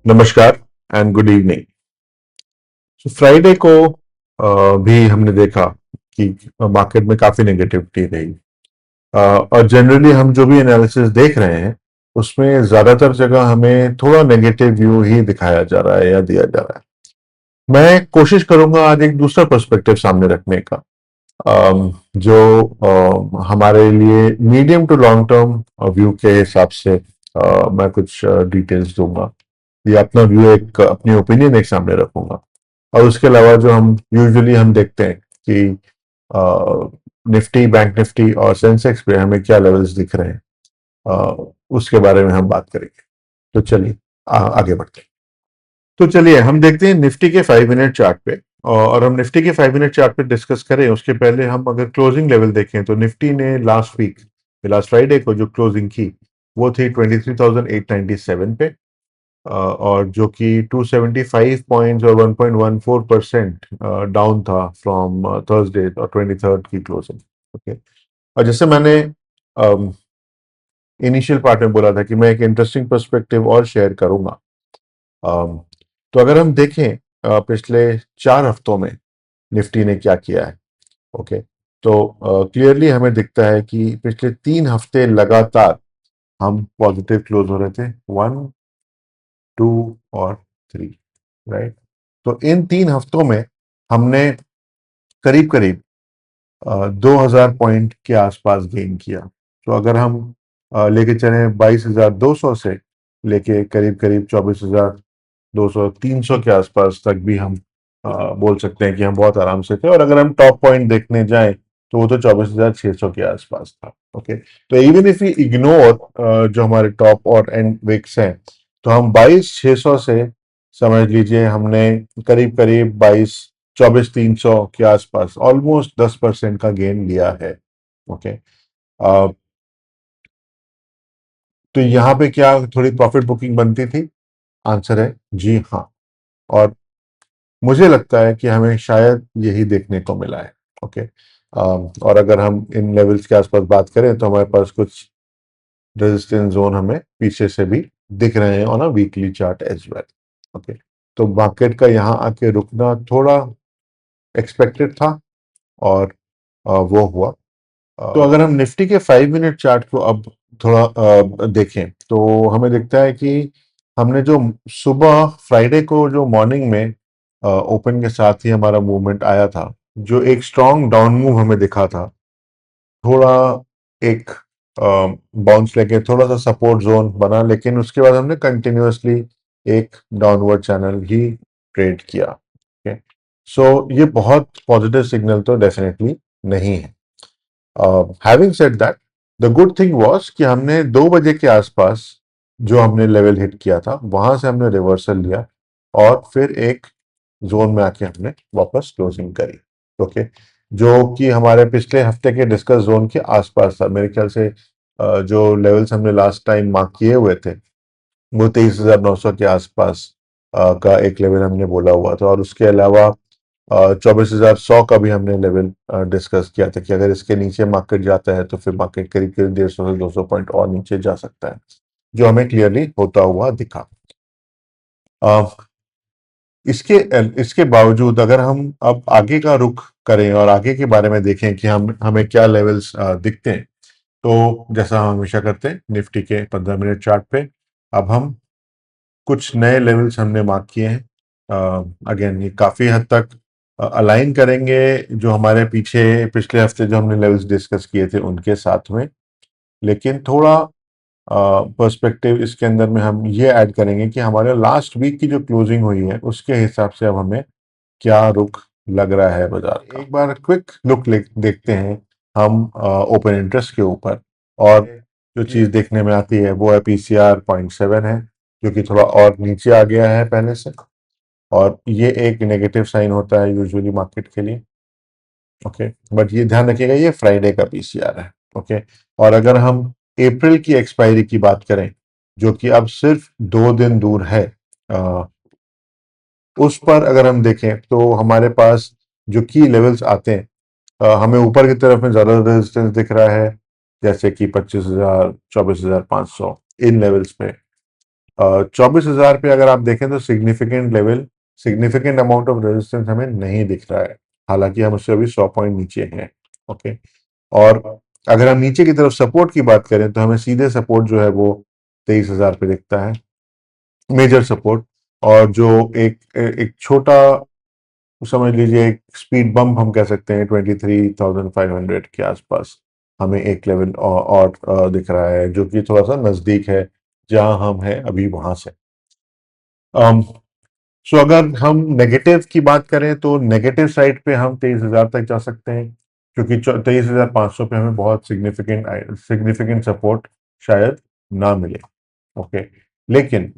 नमस्कार and good evening. Friday को भी हमने देखा कि मार्केट में काफी नेगेटिविटी रही। और जनरली हम जो भी एनालिसिस देख रहे हैं उसमें ज्यादातर जगह हमें थोड़ा नेगेटिव व्यू ही दिखाया जा रहा है या दिया जा रहा है। मैं कोशिश करूंगा आज एक दूसरा पर्सपेक्टिव सामने रखने का, जो हमारे लिए medium to long term view के हिसाब से मैं कुछ डिटेल्स दूंगा या अपना व्यू, एक अपनी ओपिनियन एक सामने रखूंगा। और उसके अलावा जो हम यूजुअली हम देखते हैं कि निफ्टी, बैंक निफ्टी और सेंसेक्स पे हमें क्या लेवल्स दिख रहे हैं, उसके बारे में हम बात करेंगे। तो चलिए आगे बढ़ते हैं। तो चलिए हम देखते हैं निफ्टी के 5 मिनट चार्ट पे। और हम निफ्टी के 5 मिनट चार्ट पे डिस्कस करें उसके पहले हम अगर क्लोजिंग लेवल देखें तो निफ्टी ने लास्ट वीक, लास्ट फ्राइडे को जो क्लोजिंग की वो थी 23,897 पे। और जो कि 275 पॉइंट्स और 1.14% डाउन था फ्रॉम थर्सडे और 23rd की क्लोजिंग। ओके। और जैसे मैंने इनिशियल पार्ट में बोला था कि मैं एक इंटरेस्टिंग पर्सपेक्टिव और शेयर करूंगा। अम, तो अगर हम देखें पिछले 4 हफ्तों में निफ्टी ने क्या किया है। ओके। तो क्लियरली हमें दिखता है कि पिछले 3 हफ्ते लगातार हम पॉजिटिव क्लोज हो रहे थे, 1, 2 और 3, राइट। तो इन 3 हफ्तों में हमने करीब करीब 2,000 पॉइंट के आसपास गेन किया। तो अगर हम लेके चले 22,200 से लेके करीब करीब 24,200 300 के आसपास तक भी हम बोल सकते हैं कि हम बहुत आराम से थे। और अगर हम टॉप पॉइंट देखने जाएं तो वो तो 24,600 के आसपास था। ओके। तो इवन इफ वी इग्नोर जो हमारे टॉप और एंड विक्स हैं, तो हम 22,600 से समझ लीजिए हमने करीब करीब 24,300 के आसपास ऑलमोस्ट 10% का गेन लिया है। ओके। तो यहाँ पे क्या थोड़ी प्रॉफिट बुकिंग बनती थी? आंसर है जी हाँ। और मुझे लगता है कि हमें शायद यही देखने को मिला है। ओके। और अगर हम इन लेवल्स के आसपास बात करें तो हमारे पास कुछ रेजिस्टेंस जोन हमें पीछे से भी दिख रहे हैं on a weekly chart as well. Okay. तो मार्केट का यहाँ आके रुकना थोड़ा एक्सपेक्टेड था और वो हुआ। तो अगर हम निफ्टी के 5 मिनट चार्ट को अब थोड़ा देखें तो हमें दिखता है कि हमने जो सुबह फ्राइडे को जो मॉर्निंग में ओपन के साथ ही हमारा मूवमेंट आया था, जो एक स्ट्रॉन्ग डाउन मूव हमें दिखा था, थोड़ा एक बाउंस लेके थोड़ा सा सपोर्ट जोन बना, लेकिन उसके बाद हमने कंटिन्यूअसली एक डाउनवर्ड चैनल ही ट्रेड किया। ओके। सो ये बहुत पॉजिटिव सिग्नल तो डेफिनेटली नहीं है। Having said that, the good thing was कि हमने 2 बजे के आसपास जो हमने लेवल हिट किया था वहां से हमने रिवर्सल लिया और फिर एक जोन में आके हमने वापस क्लोजिंग करी। ओके। जो कि हमारे पिछले हफ्ते के डिस्कस जोन के आसपास था मेरे ख्याल से। जो लेवल्स हमने लास्ट टाइम मार्क किए हुए थे वो 23,900 के आसपास का एक लेवल हमने बोला हुआ था। और उसके अलावा 24,100 का भी हमने लेवल डिस्कस किया था कि अगर इसके नीचे मार्केट जाता है तो फिर मार्केट करीब करीब 150 से 200 पॉइंट और नीचे जा सकता है, जो हमें क्लियरली होता हुआ दिखा। अ, इसके इसके बावजूद अगर हम अब आगे का रुख करें और आगे के बारे में देखें कि हम हमें क्या लेवल्स दिखते हैं, तो जैसा हम हमेशा करते हैं निफ्टी के 15 मिनट चार्ट पे अब हम कुछ नए लेवल्स हमने मार्क किए हैं। अगेन ये काफी हद तक अलाइन करेंगे जो हमारे पीछे पिछले हफ्ते जो हमने लेवल्स डिस्कस किए थे उनके साथ में। लेकिन थोड़ा पर्सपेक्टिव इसके अंदर में हम ये ऐड करेंगे कि हमारे लास्ट वीक की जो क्लोजिंग हुई है उसके हिसाब से अब हमें क्या रुख लग रहा है बाजार का। एक बार क्विक लुक देखते हैं हम ओपन इंटरेस्ट के ऊपर। और जो चीज देखने में आती है वो है पीसीआर 0.7 है, जो कि थोड़ा और नीचे आ गया है पहले से। और ये एक नेगेटिव साइन होता है यूजुअली मार्केट के लिए। ओके। बट ये ध्यान रखिएगा ये फ्राइडे का पीसीआर है। ओके। और अगर हम अप्रैल की एक्सपायरी की बात करें जो कि अब सिर्फ 2 दिन दूर है, अ, उस पर अगर हम देखें तो हमारे पास जो की लेवल्स आते हैं, हमें ऊपर की तरफ में ज्यादा रेजिस्टेंस दिख रहा है, जैसे कि 25,000, 24,500 इन लेवल्स पे। 24,000 पे अगर आप देखें तो सिग्निफिकेंट अमाउंट ऑफ रेजिस्टेंस हमें नहीं दिख रहा है, हालांकि हम उससे अभी 100 पॉइंट नीचे हैं। ओके। और अगर हम नीचे की तरफ सपोर्ट की बात करें तो हमें सीधे सपोर्ट जो है वो 23,000 पे दिखता है, मेजर सपोर्ट। और जो एक एक छोटा, समझ लीजिए एक स्पीड बम्प हम कह सकते हैं, 23,500 के आसपास हमें एक लेवल और दिख रहा है, जो कि थोड़ा सा नजदीक है जहां हम हैं अभी वहां से। सो अगर हम नेगेटिव की बात करें तो नेगेटिव साइड पे हम 23,000 तक जा सकते हैं, क्योंकि 23,500 पे हमें बहुत सिग्निफिकेंट सपोर्ट शायद ना मिले। ओके। लेकिन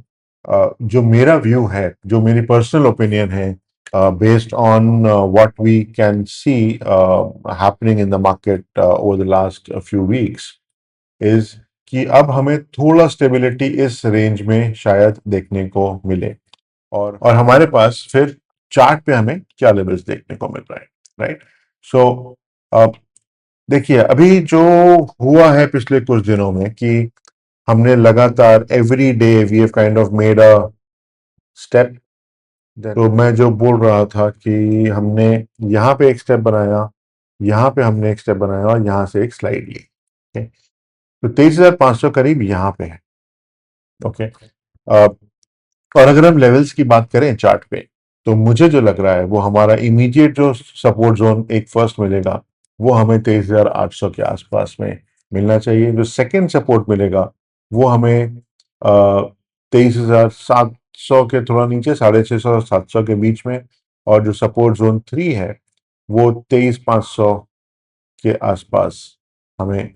जो मेरा व्यू है, जो मेरी पर्सनल ओपिनियन है, based on what we can see happening in the market over the last few weeks, is कि अब हमें थोड़ा स्टेबिलिटी इस रेंज में शायद देखने को मिले। और हमारे पास फिर चार्ट पे हमें क्या लेवल्स देखने को मिल रहा है, राइट। सो अब देखिए, अभी जो हुआ है पिछले कुछ दिनों में कि हमने लगातार every day we have kind of made a step. तो मैं जो बोल रहा था कि हमने यहाँ पे एक स्टेप बनाया, यहाँ पे हमने एक स्टेप बनाया और यहाँ से एक स्लाइड ली। ओके। तो 23,500 करीब यहाँ पे है। ओके। और अगर हम लेवल्स की बात करें चार्ट पे, तो मुझे जो लग रहा है वो हमारा इमीडिएट जो सपोर्ट जोन एक फर्स्ट मिलेगा वो हमें 23,800 के आसपास में मिलना चाहिए। जो सेकंड सपोर्ट मिलेगा वो हमें 23,700 के थोड़ा नीचे, 650 और 700 के बीच में। और जो सपोर्ट जोन 3 है वो 23,500 के आसपास हमें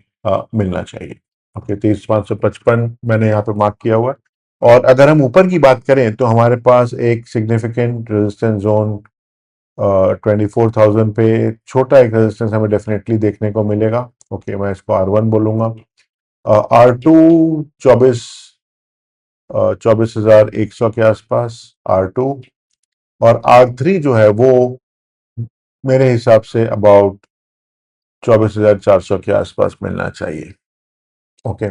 मिलना चाहिए। ओके, 23,555 मैंने यहाँ पे मार्क किया हुआ है। और अगर हम ऊपर की बात करें तो हमारे पास एक सिग्निफिकेंट रेजिस्टेंस जोन 24,000 पे छोटा एक रेजिस्टेंस हमें डेफिनेटली देखने को मिलेगा। ओके, मैं इसको R1 बोलूंगा। R2 24 24,100 के आसपास R2। और R3 जो है वो मेरे हिसाब से अबाउट 24,400 के आसपास मिलना चाहिए। ओके।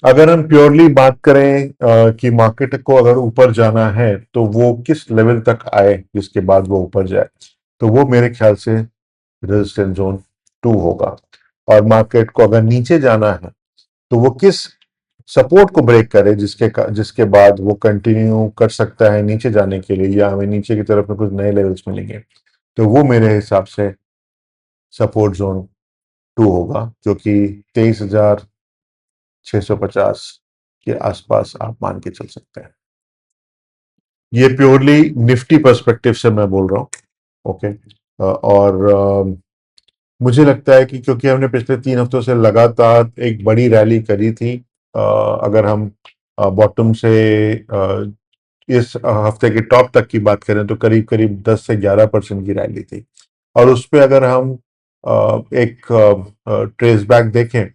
अगर हम प्योरली बात करें कि मार्केट को अगर ऊपर जाना है तो वो किस लेवल तक आए जिसके बाद वो ऊपर जाए, तो वो मेरे ख्याल से रेजिस्टेंस जोन 2 होगा। और मार्केट को अगर नीचे जाना है तो वो किस सपोर्ट को ब्रेक करे जिसके बाद वो कंटिन्यू कर सकता है नीचे जाने के लिए, या हमें नीचे की तरफ में कुछ नए लेवल्स मिलेंगे, तो वो मेरे हिसाब से सपोर्ट जोन 2 होगा, जो कि 23,650 के आसपास आप मान के चल सकते हैं। ये प्योरली निफ्टी पर्सपेक्टिव से मैं बोल रहा हूँ। ओके। और मुझे लगता है कि क्योंकि हमने पिछले 3 हफ्तों से लगातार एक बड़ी रैली करी थी, अगर हम बॉटम से इस हफ्ते के टॉप तक की बात करें तो करीब करीब 10 से 11% की रैली थी। और उस पे अगर हम एक ट्रेस बैक देखें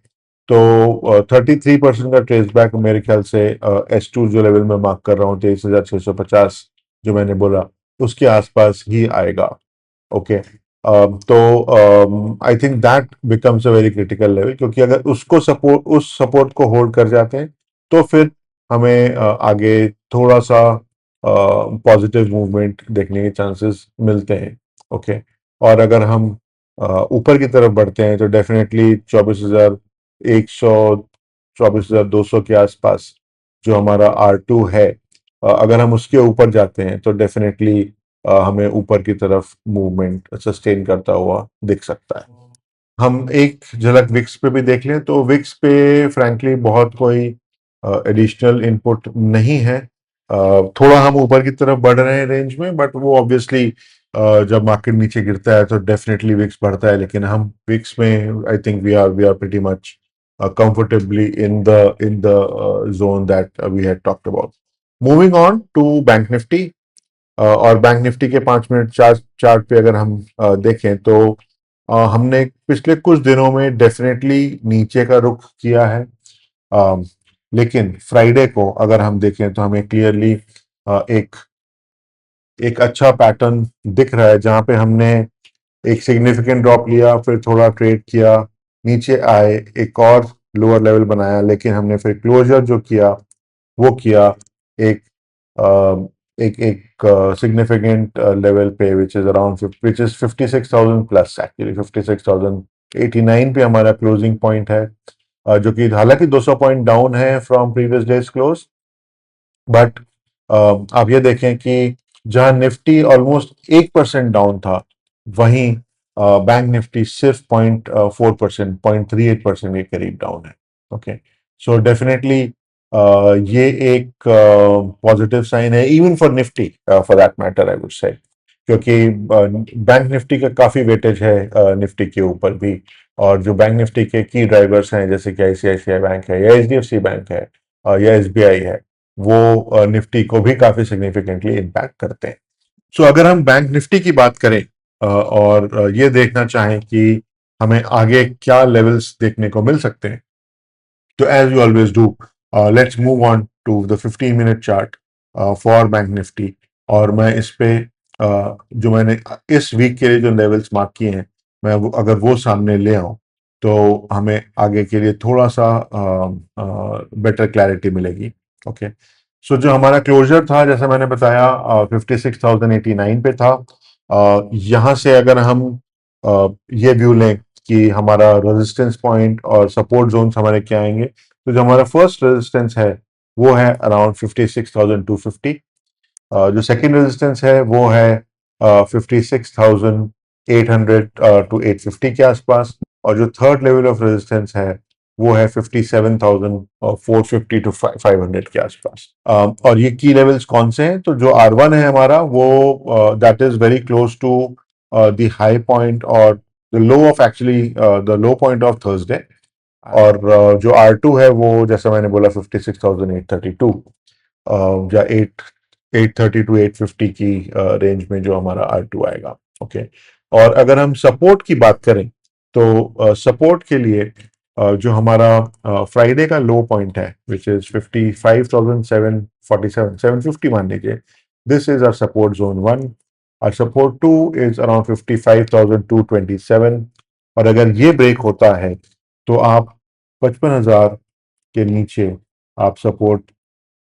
तो 33% का ट्रेस बैक मेरे ख्याल से S2 जो लेवल में मार्क कर रहा हूँ, 23,650 जो मैंने बोला, उसके आसपास ही आएगा। ओके। तो I think that becomes a very critical level, क्योंकि अगर उस सपोर्ट को होल्ड कर जाते हैं तो फिर हमें आगे थोड़ा सा पॉजिटिव मूवमेंट देखने के चांसेस मिलते हैं। ओके। और अगर हम ऊपर की तरफ बढ़ते हैं तो डेफिनेटली 24,100 24,200 के आसपास जो हमारा R2 है, अगर हम उसके ऊपर जाते हैं तो डेफिनेटली हमें ऊपर की तरफ मूवमेंट सस्टेन करता हुआ दिख सकता है। हम एक झलक विक्स पे भी देख लें तो विक्स पे फ्रैंकली बहुत कोई एडिशनल इनपुट नहीं है। थोड़ा हम ऊपर की तरफ बढ़ रहे हैं रेंज में, बट वो ऑब्वियसली जब मार्केट नीचे गिरता है तो डेफिनेटली विक्स बढ़ता है, लेकिन हम विक्स में I think we are pretty much comfortably in the zone that we had talked about. Moving on to bank Nifty. और बैंक निफ्टी के 5 मिनट चार्ट पे अगर हम देखें तो हमने पिछले कुछ दिनों में डेफिनेटली नीचे का रुख किया है। अ, लेकिन फ्राइडे को अगर हम देखें तो हमें क्लियरली एक एक अच्छा पैटर्न दिख रहा है, जहां पे हमने एक सिग्निफिकेंट ड्रॉप लिया, फिर थोड़ा ट्रेड किया, नीचे आए, एक और लोअर लेवल बनाया, लेकिन हमने फिर क्लोजर जो किया वो किया एक एक एक सिग्निफिकेंट लेवल पे which is around which is 56,000 plus, actually 56,089 पे हमारा क्लोजिंग पॉइंट है, जो कि हालांकि 200 पॉइंट डाउन है from previous days close, but आप ये देखें कि जहां निफ्टी ऑलमोस्ट 1% डाउन था, वहीं बैंक निफ्टी सिर्फ 0.4%, 0.38% के करीब डाउन है। ओके, सो डेफिनेटली ये एक पॉजिटिव साइन है even for Nifty, for that matter I would say, क्योंकि बैंक निफ्टी का काफी वेटेज है निफ्टी के ऊपर भी, और जो बैंक निफ्टी के की ड्राइवर्स हैं जैसे कि आईसीआईसीआई बैंक है या एचडीएफसी बैंक है या एसबीआई है, वो निफ्टी को भी काफी सिग्निफिकेंटली इम्पैक्ट करते हैं। सो अगर हम बैंक निफ्टी की बात करें और ये देखना चाहें कि हमें आगे क्या लेवल्स देखने को मिल सकते हैं, तो as you always do, let's move on to the 15-minute chart for bank Nifty. और मैं इस पे जो मैंने इस वीक के लिए जो लेवल्स मार्क किए हैं, मैं अगर वो सामने ले आऊं, तो हमें आगे के लिए थोड़ा सा बेटर क्लैरिटी मिलेगी। ओके, सो जो हमारा क्लोजर था, जैसा मैंने बताया, 56,089 पे था। यहाँ से अगर हम ये व्यू लें कि हमारा रेजिस्टेंस पॉइंट और सपोर्ट जोन्स हमारे क्या आएंगे, तो जो हमारा फर्स्ट रेजिस्टेंस है वो है अराउंड 56,250। जो सेकंड रेजिस्टेंस है वो है 56,800 टू 850 के आसपास, और जो थर्ड लेवल ऑफ रेजिस्टेंस है वो है 57,450 टू 500 के आसपास। और ये की लेवल्स कौन से हैं, तो जो R1 है हमारा, वो that is very close to the high point और the low of, actually the low point of Thursday. और जो R2 है वो, जैसा मैंने बोला, 56,832 या 830 टू 850 की रेंज में जो हमारा R2 आएगा। ओके, और अगर हम सपोर्ट की बात करें, तो सपोर्ट के लिए जो हमारा फ्राइडे का लो पॉइंट है विच इज 55,747, 750 मान लीजिए, this is our support zone 1। और सपोर्ट 2 इज अराउंड 55,227। और अगर ये ब्रेक होता है तो आप 55,000 के नीचे आप सपोर्ट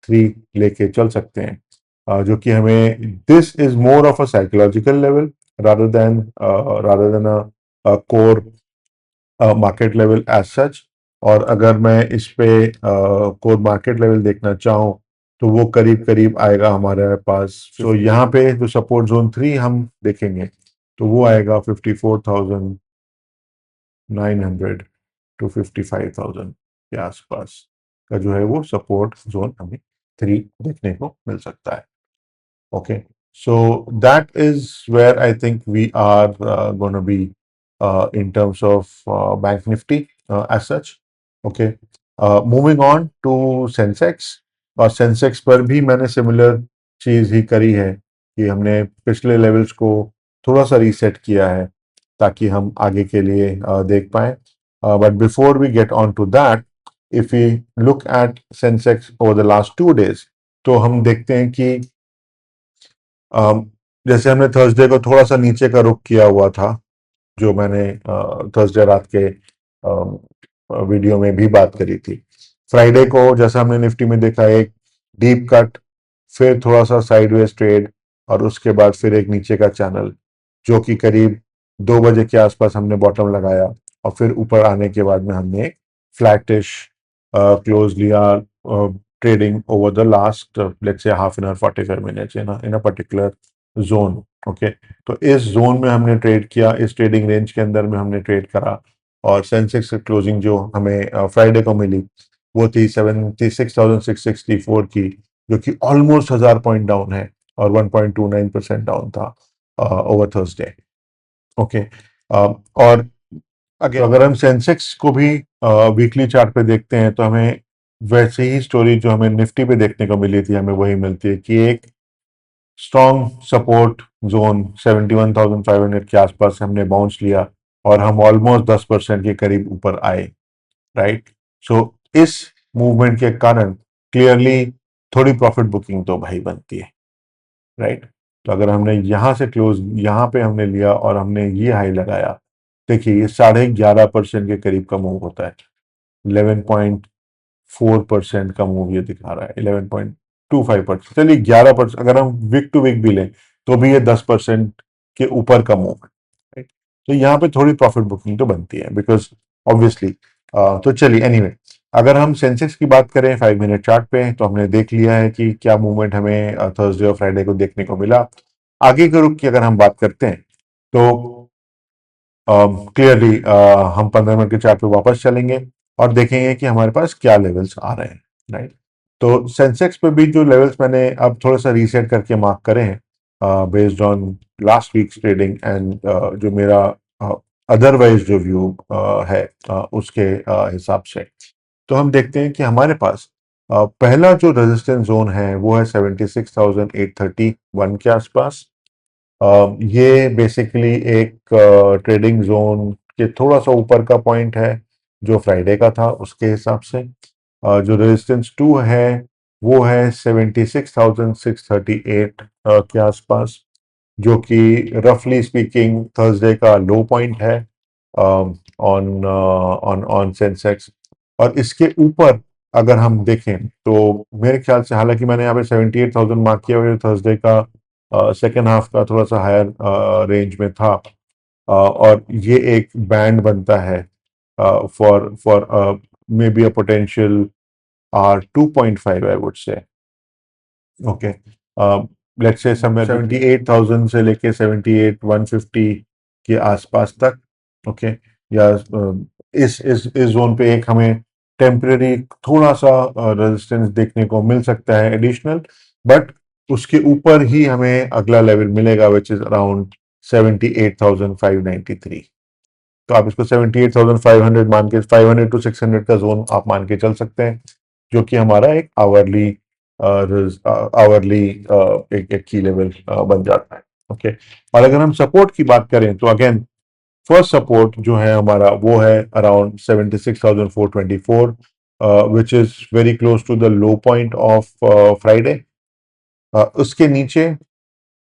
3 लेके चल सकते हैं, जो कि हमें, this is more of a psychological level rather than a core market level as such. और अगर मैं इस पे कोर मार्केट लेवल देखना चाहूँ, तो वो करीब करीब आएगा हमारे पास। तो यहाँ पे जो सपोर्ट जोन 3 हम देखेंगे, तो वो आएगा 54,900 टू 55,000 के आसपास का जो है वो सपोर्ट जोन हमें 3 देखने को मिल सकता है। Okay, so that is where I think we are going to be in terms of Bank Nifty as such. Okay, moving on to Sensex। और Sensex पर भी मैंने सिमिलर चीज़ ही करी है कि हमने पिछले लेवल्स को थोड़ा सा रीसेट किया है ताकि हम आगे के लिए देख पाएं। But before we get on to that, if we look at Sensex over the last 2 days, तो हम देखते हैं कि अम, जैसे हमने थर्सडे को थोड़ा सा नीचे का रुख किया हुआ था, जो मैंने थर्सडे रात के वीडियो में भी बात करी थी। फ्राइडे को जैसा हमने निफ्टी में देखा, एक डीप कट, फिर थोड़ा सा साइडवेज ट्रेड, और उसके बाद फिर एक नीचे का चैनल, जो कि करीब 2 बजे के आसपास हमने बॉटम लगाया, और फिर ऊपर आने के बाद में हमने एक फ्लैटिश क्लोज लिया, trading over the last let's say half an hour 45 minutes in a particular zone. Okay, तो इस जोन में हमने ट्रेड किया, इस ट्रेडिंग रेंज के अंदर में हमने ट्रेड करा, और सेंसेक्स क्लोजिंग जो हमें फ्राइडे को मिली, वो थी 76,664 की, जो कि ऑलमोस्ट 1,000 पॉइंट डाउन है, और 1.29% डाउन था ओवर थर्सडे। ओके, और अगर हम सेंसेक्स को भी वीकली चार्ट पे देखते हैं, तो हमें वैसे ही स्टोरी जो हमें निफ्टी पे देखने को मिली थी, हमें वही मिलती है कि एक स्ट्रॉन्ग सपोर्ट जोन 71,500 के आसपास हमने बाउंस लिया, और हम ऑलमोस्ट 10% के करीब ऊपर आए। राइट, सो इस मूवमेंट के कारण क्लियरली थोड़ी प्रॉफिट बुकिंग तो भाई बनती है। राइट, तो अगर हमने यहाँ से क्लोज, यहाँ पे हमने लिया और हमने ये हाई लगाया, देखिए ये 11.5% के करीब का मूव होता है, 11.5 4% का मूव ये दिखा रहा है, 11.25%। चलिए 11%, अगर हम वीक टू वीक भी लें तो भी ये 10% के ऊपर का मूव है, राइट। तो यहाँ पे थोड़ी प्रॉफिट बुकिंग तो बनती है, बिकॉज ऑब्वियसली। तो चलिए एनीवे, अगर हम सेंसेक्स की बात करें 5 मिनट चार्ट पे, तो हमने देख लिया है कि क्या मूवमेंट हमें थर्सडे और फ्राइडे को देखने को मिला। आगे के रुख की अगर हम बात करते हैं तो क्लियरली हम 15 मिनट के चार्ट पे वापस चलेंगे और देखेंगे कि हमारे पास क्या लेवल्स आ रहे हैं, राइट। तो सेंसेक्स पे भी जो लेवल्स मैंने अब थोड़ा सा रीसेट करके मार्क करे हैं based on last weeks trading and जो मेरा अदरवाइज जो व्यू है उसके हिसाब से, तो हम देखते हैं कि हमारे पास पहला जो रेजिस्टेंस जोन है वो है 76,831 के आसपास। ये बेसिकली एक ट्रेडिंग जोन के थोड़ा सा ऊपर का पॉइंट है जो फ्राइडे का था उसके हिसाब से। जो रेजिस्टेंस 2 है वो है 76,638 के आसपास, जो कि रफली स्पीकिंग थर्सडे का लो पॉइंट है ऑन ऑन ऑन सेंसेक्स। और इसके ऊपर अगर हम देखें तो मेरे ख्याल से, हालांकि मैंने यहाँ पे 78,000 मार्क किया हुआ थर्सडे का सेकेंड हाफ का थोड़ा सा हायर रेंज में था, और ये एक बैंड बनता है for for may be a potential R2.5 I would say. Okay, let's say somewhere 78,000 से लेके 78,150 के आसपास तक। ओके, या इस जोन पे एक हमें टेम्परेरी थोड़ा सा रेजिस्टेंस देखने को मिल सकता है एडिशनल, बट उसके ऊपर ही हमें अगला लेवल मिलेगा विच इज अराउंड 78,593। तो आप इसको 78,500 मान के, 500 टू 600 का जोन आप मान के चल सकते हैं, जो कि हमारा एक आवरली एक की लेवल बन जाता है। ओके, और अगर हम सपोर्ट की बात करें तो अगेन फर्स्ट सपोर्ट जो है हमारा वो है around 76,424, which is very close to the low point of Friday. उसके नीचे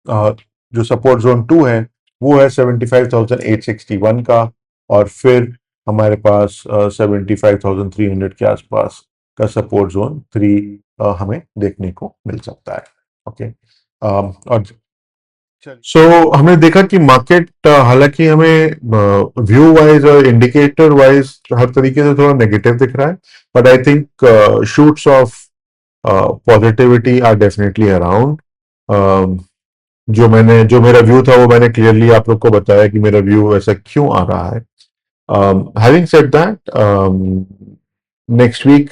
जो सपोर्ट जोन 2 है वो है 75,861 का, और फिर हमारे पास 75,300 के आसपास का सपोर्ट जोन 3 हमें देखने को मिल सकता है। ओके, और सो हमने देखा कि मार्केट हालांकि हमें व्यू वाइज और इंडिकेटर वाइज हर तरीके से थोड़ा नेगेटिव दिख रहा है, but I think shoots of positivity are definitely around. जो मेरा व्यू था वो मैंने क्लियरली आप लोग को बताया कि मेरा व्यू ऐसा क्यों आ रहा है। Having said that, next week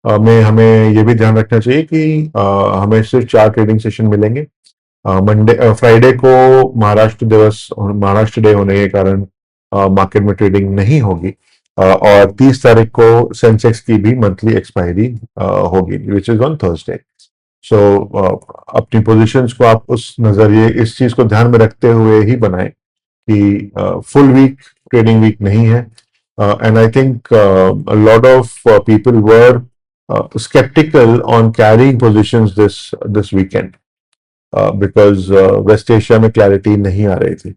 में हमें ये भी ध्यान रखना चाहिए कि हमें सिर्फ 4 ट्रेडिंग सेशन मिलेंगे। फ्राइडे को महाराष्ट्र दिवस, महाराष्ट्र डे होने के कारण मार्केट में ट्रेडिंग नहीं होगी, और 30 तारीख को सेंसेक्स की भी मंथली एक्सपायरी होगी विच इज ऑन थर्सडे। सो अपनी पोजीशंस को आप उस नजरिए, इस चीज को ध्यान में रखते हुए ही बनाएं कि फुल वीक ट्रेडिंग वीक नहीं है। And I think lot of people were skeptical on carrying positions this weekend because West Asia में क्लैरिटी नहीं आ रही थी।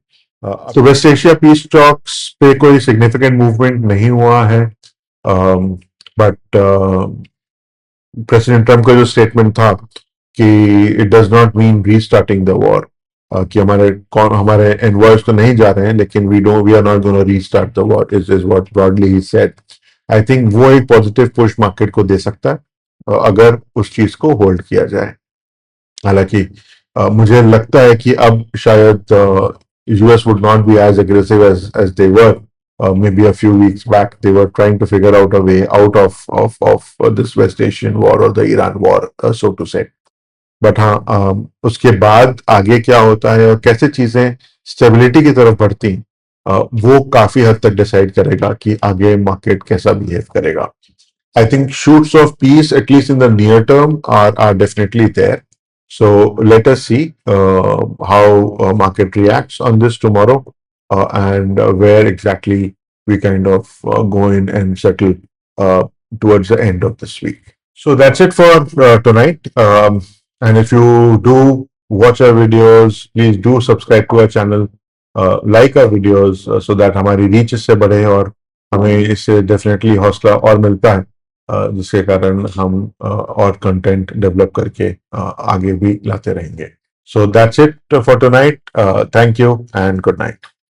तो वेस्ट एशिया पीस स्टॉक्स पे कोई सिग्निफिकेंट मूवमेंट नहीं हुआ है, बट प्रेसिडेंट ट्रम्प का जो स्टेटमेंट था कि it does not mean restarting the war, कि हमारे एनवॉयस तो नहीं जा रहे हैं, लेकिन we are not gonna restart the war is what broadly he said. I think वो एक पॉजिटिव पुश मार्केट को दे सकता है अगर उस चीज को होल्ड किया जाए। हालांकि मुझे लगता है कि अब शायद US would not be as aggressive as they were maybe a few weeks back. They were trying to figure out a way out of this West Asian war or the Iran war, so to say. But हाँ, उसके बाद आगे क्या होता है और कैसे चीजें स्टेबिलिटी की तरफ बढ़ती, वो काफी हद तक डिसाइड करेगा कि आगे मार्केट कैसा बिहेव करेगा। I think shoots of peace, at least in the near term, are definitely there. So let us see how market reacts on this tomorrow, and where exactly we kind of go in and settle towards the end of this week. So that's it for tonight. And if you do watch our videos, please do subscribe to our channel, like our videos, so that हमारी reach इससे बढ़े और हमें इससे definitely हौसला और मिलता है जिसके कारण हम और कंटेंट डेवलप करके आगे भी लाते रहेंगे. So that's it for tonight. Thank you and good night.